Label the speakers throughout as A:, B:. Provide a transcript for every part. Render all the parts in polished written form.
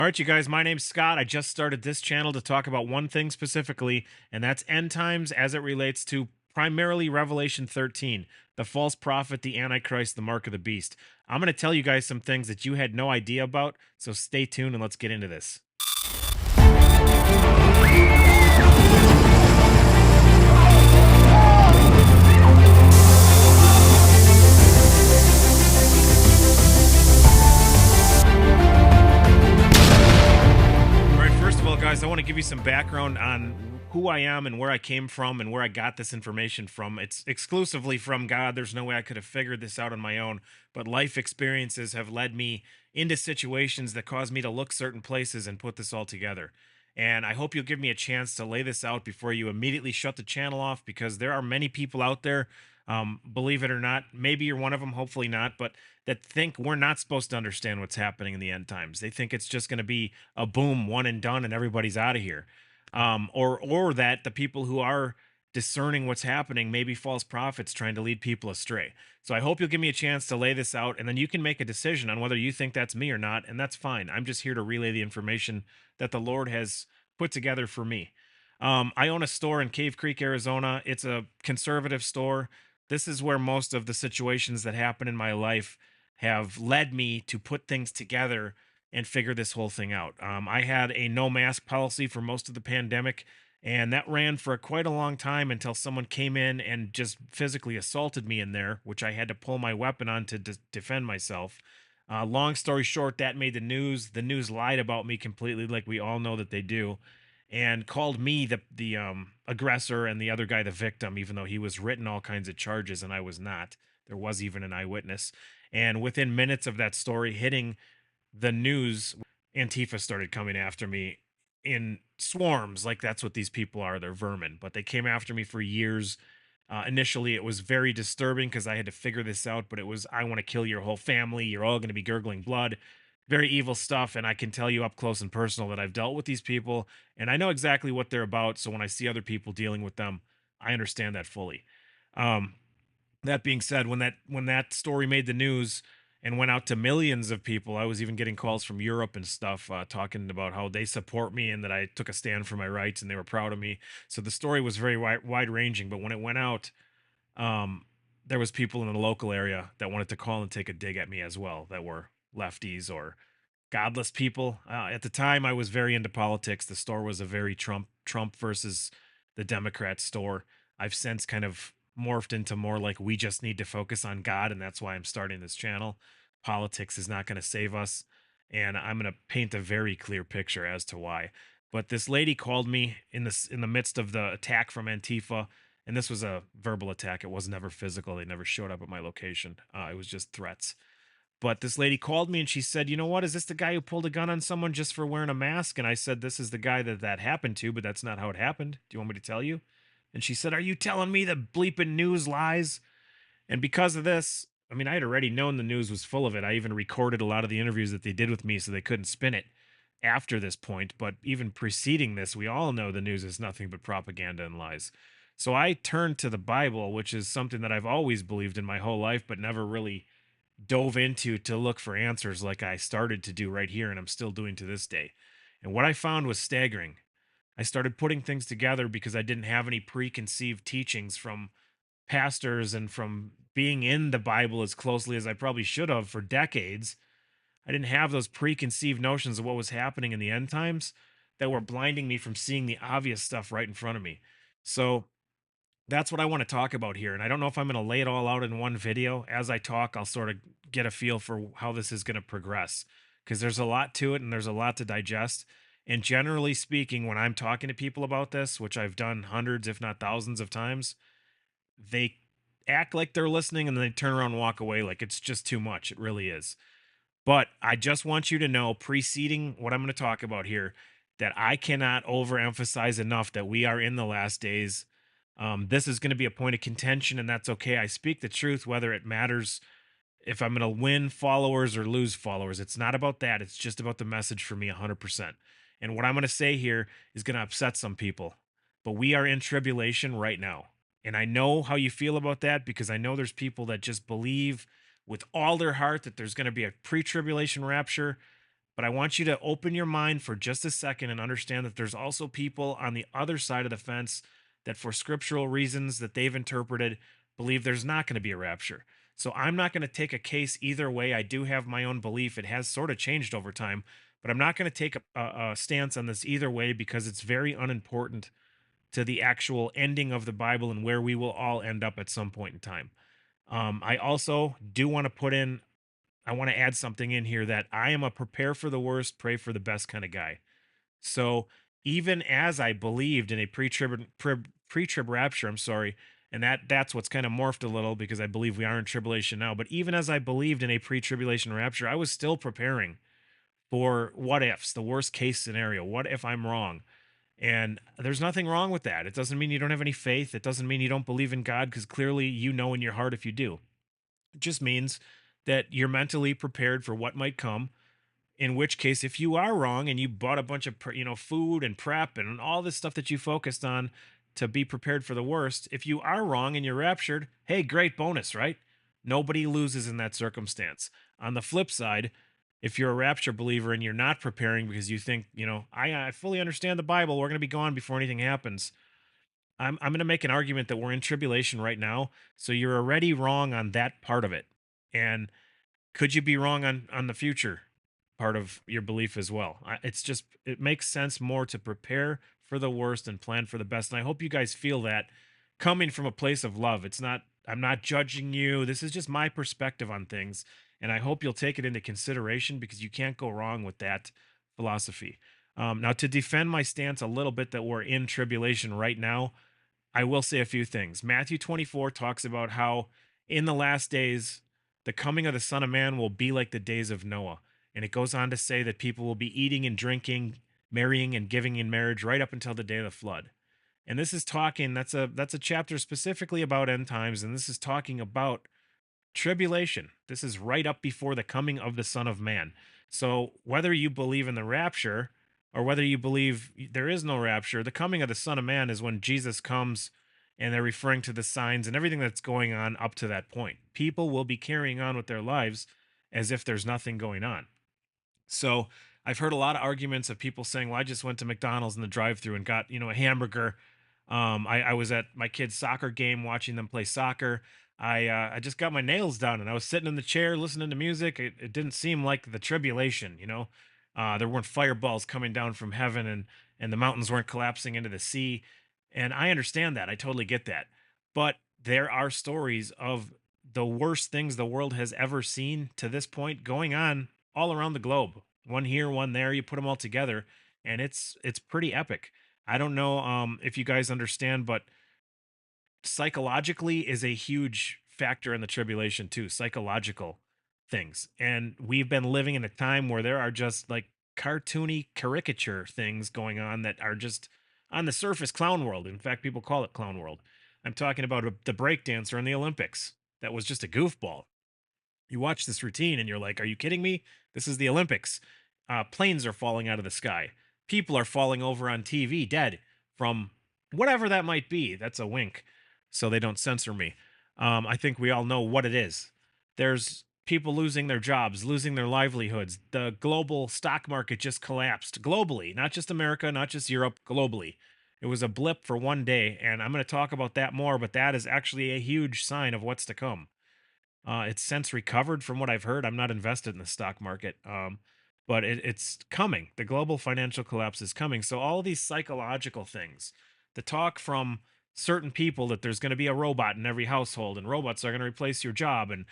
A: All right, you guys, my name's Scott. I just started this channel to talk about one thing specifically, and that's end times as it relates to primarily Revelation 13, the false prophet, the Antichrist, the mark of the beast. I'm going to tell you guys some things that you had no idea about, so stay tuned and let's get into this. Guys, I want to give you some background on who I am and where I came from and where I got this information from. It's exclusively from God. There's no way I could have figured this out on my own, but life experiences have led me into situations that caused me to look certain places and put this all together. And I hope you'll give me a chance to lay this out before you immediately shut the channel off, because there are many people out there, believe it or not, maybe you're one of them, hopefully not, but that think we're not supposed to understand what's happening in the end times. They think it's just going to be a boom, one and done, and everybody's out of here. Or that the people who are discerning what's happening may be false prophets trying to lead people astray. So I hope you'll give me a chance to lay this out, and then you can make a decision on whether you think that's me or not, and that's fine. I'm just here to relay the information that the Lord has put together for me. I own a store in Cave Creek, Arizona. It's a conservative store. This is where most of the situations that happen in my life have led me to put things together and figure this whole thing out. I had a no mask policy for most of the pandemic, and that ran for quite a long time until someone came in and just physically assaulted me in there, which I had to pull my weapon on to defend myself. Long story short, that made the news. The news lied about me completely, like we all know that they do, and called me the aggressor and the other guy the victim, even though he was written all kinds of charges and I was not. There was even an eyewitness. And within minutes of that story hitting the news, Antifa started coming after me in swarms. Like, that's what these people are. They're vermin, but they came after me for years. Initially, it was very disturbing because I had to figure this out, but it was, I want to kill your whole family. You're all going to be gurgling blood. Very evil stuff. And I can tell you up close and personal that I've dealt with these people and I know exactly what they're about. So when I see other people dealing with them, I understand that fully. Um, that being said, when that story made the news and went out to millions of people, I was even getting calls from Europe and stuff, talking about how they support me and that I took a stand for my rights and they were proud of me. So the story was very wide ranging. But when it went out, um, there was people in the local area that wanted to call and take a dig at me as well, that were lefties or godless people. At the time, I was very into politics. The store was a very Trump versus the Democrat store. I've since kind of morphed into more like, we just need to focus on God, and that's why I'm starting this channel. Politics is not going to save us, and I'm going to paint a very clear picture as to why. But this lady called me in the midst of the attack from Antifa, and this was a verbal attack. It was never physical. They never showed up at my location. It was just threats. But this lady called me and she said, "You know what? Is this the guy who pulled a gun on someone just for wearing a mask?" And I said, "This is the guy that happened to, but that's not how it happened. Do you want me to tell you?" And she said, "Are you telling me the bleeping news lies?" And because of this, I mean, I had already known the news was full of it. I even recorded a lot of the interviews that they did with me so they couldn't spin it after this point. But even preceding this, we all know the news is nothing but propaganda and lies. So I turned to the Bible, which is something that I've always believed in my whole life, but never really dove into to look for answers like I started to do right here and I'm still doing to this day. And what I found was staggering. I started putting things together because I didn't have any preconceived teachings from pastors and from being in the Bible as closely as I probably should have for decades. I didn't have those preconceived notions of what was happening in the end times that were blinding me from seeing the obvious stuff right in front of me. So that's what I want to talk about here. And I don't know if I'm going to lay it all out in one video. As I talk, I'll sort of get a feel for how this is going to progress, because there's a lot to it and there's a lot to digest. And generally speaking, when I'm talking to people about this, which I've done hundreds, if not thousands of times, they act like they're listening and then they turn around and walk away like it's just too much. It really is. But I just want you to know, preceding what I'm going to talk about here, that I cannot overemphasize enough that we are in the last days. This is going to be a point of contention, and that's okay. I speak the truth, whether it matters if I'm going to win followers or lose followers. It's not about that. It's just about the message for me 100%. And what I'm going to say here is going to upset some people, but we are in tribulation right now. And I know how you feel about that, because I know there's people that just believe with all their heart that there's going to be a pre-tribulation rapture, But I want you to open your mind for just a second and understand that there's also people on the other side of the fence that, for scriptural reasons that they've interpreted, believe there's not going to be a rapture. So I'm not going to take a case either way. I do have my own belief. It has sort of changed over time, but I'm not going to take a stance on this either way because it's very unimportant to the actual ending of the Bible and where we will all end up at some point in time. I also do want to I want to add something in here that I am a prepare for the worst, pray for the best kind of guy. So even as I believed in a pre-trib rapture, I'm sorry, and that's what's kind of morphed a little because I believe we are in tribulation now. But even as I believed in a pre-tribulation rapture, I was still preparing for what ifs, the worst case scenario. What if I'm wrong? And there's nothing wrong with that. It doesn't mean you don't have any faith. It doesn't mean you don't believe in God because clearly you know in your heart if you do. It just means that you're mentally prepared for what might come. In which case, if you are wrong and you bought a bunch of food and prep and all this stuff that you focused on to be prepared for the worst, if you are wrong and you're raptured, hey, great bonus, right? Nobody loses in that circumstance. On the flip side, if you're a rapture believer and you're not preparing because you think, I fully understand the Bible, we're going to be gone before anything happens. I'm going to make an argument that we're in tribulation right now, so you're already wrong on that part of it. And could you be wrong on the future part of your belief as well? It's just it makes sense more to prepare for the worst and plan for the best. And I hope you guys feel that coming from a place of love. It's not I'm not judging you. This is just my perspective on things, and I hope you'll take it into consideration because you can't go wrong with that philosophy. Now, to defend my stance a little bit that we're in tribulation right now, I will say a few things. Matthew 24 talks about how in the last days, the coming of the Son of Man will be like the days of Noah. And it goes on to say that people will be eating and drinking, marrying and giving in marriage right up until the day of the flood. And this is talking, that's a chapter specifically about end times, and this is talking about tribulation. This is right up before the coming of the Son of Man. So, whether you believe in the rapture or whether you believe there is no rapture, the coming of the Son of Man is when Jesus comes, and they're referring to the signs and everything that's going on up to that point. People will be carrying on with their lives as if there's nothing going on. So I've heard a lot of arguments of people saying, "Well, I just went to McDonald's in the drive-through and got a hamburger." I was at my kid's soccer game watching them play soccer. I just got my nails done and I was sitting in the chair listening to music. It didn't seem like the tribulation, there weren't fireballs coming down from heaven and the mountains weren't collapsing into the sea. And I understand that. I totally get that. But there are stories of the worst things the world has ever seen to this point going on all around the globe. One here, one there. You put them all together, and it's pretty epic. I don't know if you guys understand, but psychologically is a huge factor in the tribulation too. Psychological things, and we've been living in a time where there are just like cartoony caricature things going on that are just on the surface clown world. In fact, people call it clown world. I'm talking about the breakdancer in the Olympics that was just a goofball. You watch this routine and you're like, are you kidding me? This is the Olympics. Planes are falling out of the sky. People are falling over on TV dead from whatever that might be. That's a wink so they don't censor me. I think we all know what it is. There's people losing their jobs, losing their livelihoods. The global stock market just collapsed globally, not just America, not just Europe, globally. It was a blip for one day, and I'm going to talk about that more, but that is actually a huge sign of what's to come. It's since recovered from what I've heard. I'm not invested in the stock market, but it's coming. The global financial collapse is coming. So all these psychological things, the talk from certain people that there's going to be a robot in every household and robots are going to replace your job and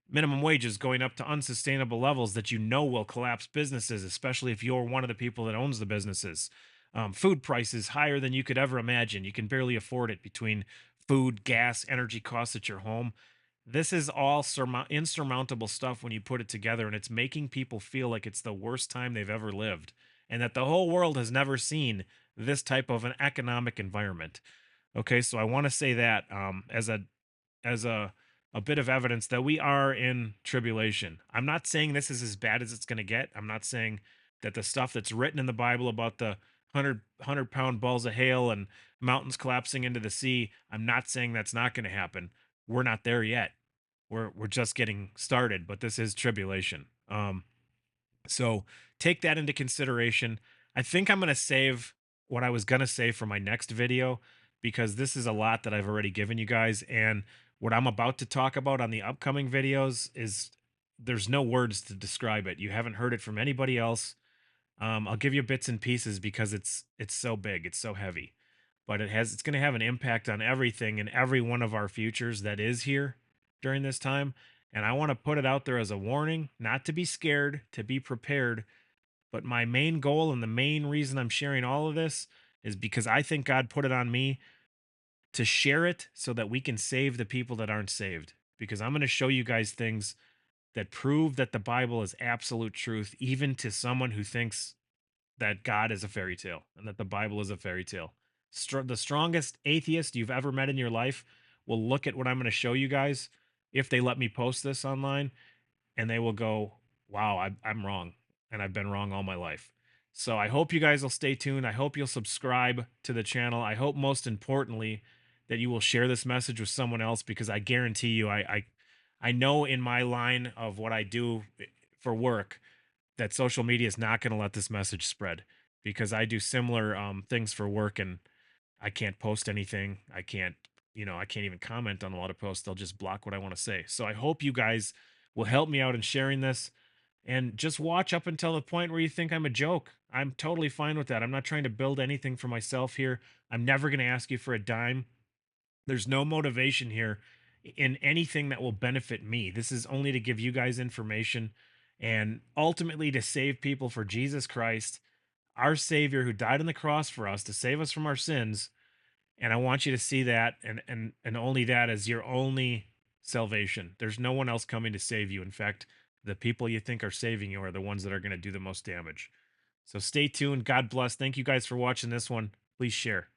A: minimum wages going up to unsustainable levels that will collapse businesses, especially if you're one of the people that owns the businesses. Food prices higher than you could ever imagine. You can barely afford it between food, gas, energy costs at your home. This is all insurmountable stuff when you put it together, and it's making people feel like it's the worst time they've ever lived, and that the whole world has never seen this type of an economic environment. Okay, so I want to say that as a bit of evidence that we are in tribulation. I'm not saying this is as bad as it's going to get. I'm not saying that the stuff that's written in the Bible about the 100 pound balls of hail and mountains collapsing into the sea, I'm not saying that's not going to happen. We're not there yet. We're just getting started, but this is tribulation. So take that into consideration. I think I'm going to save what I was going to say for my next video because this is a lot that I've already given you guys. And what I'm about to talk about on the upcoming videos is there's no words to describe it. You haven't heard it from anybody else. I'll give you bits and pieces because it's so big, it's so heavy, but it's going to have an impact on everything and every one of our futures that is here during this time. And I want to put it out there as a warning, not to be scared, to be prepared. But my main goal and the main reason I'm sharing all of this is because I think God put it on me to share it so that we can save the people that aren't saved. Because I'm going to show you guys things that prove that the Bible is absolute truth, even to someone who thinks that God is a fairy tale and that the Bible is a fairy tale. The strongest atheist you've ever met in your life will look at what I'm going to show you guys if they let me post this online, and they will go, wow, I'm wrong. And I've been wrong all my life. So I hope you guys will stay tuned. I hope you'll subscribe to the channel. I hope most importantly that you will share this message with someone else because I guarantee you, I know in my line of what I do for work that social media is not going to let this message spread because I do similar things for work and I can't post anything. I can't, I can't even comment on a lot of posts. They'll just block what I want to say. So I hope you guys will help me out in sharing this and just watch up until the point where you think I'm a joke. I'm totally fine with that. I'm not trying to build anything for myself here. I'm never going to ask you for a dime. There's no motivation here in anything that will benefit me. This is only to give you guys information and ultimately to save people for Jesus Christ, our Savior who died on the cross for us to save us from our sins. And I want you to see that and only that as your only salvation. There's no one else coming to save you. In fact, the people you think are saving you are the ones that are going to do the most damage. So stay tuned. God bless. Thank you guys for watching this one. Please share.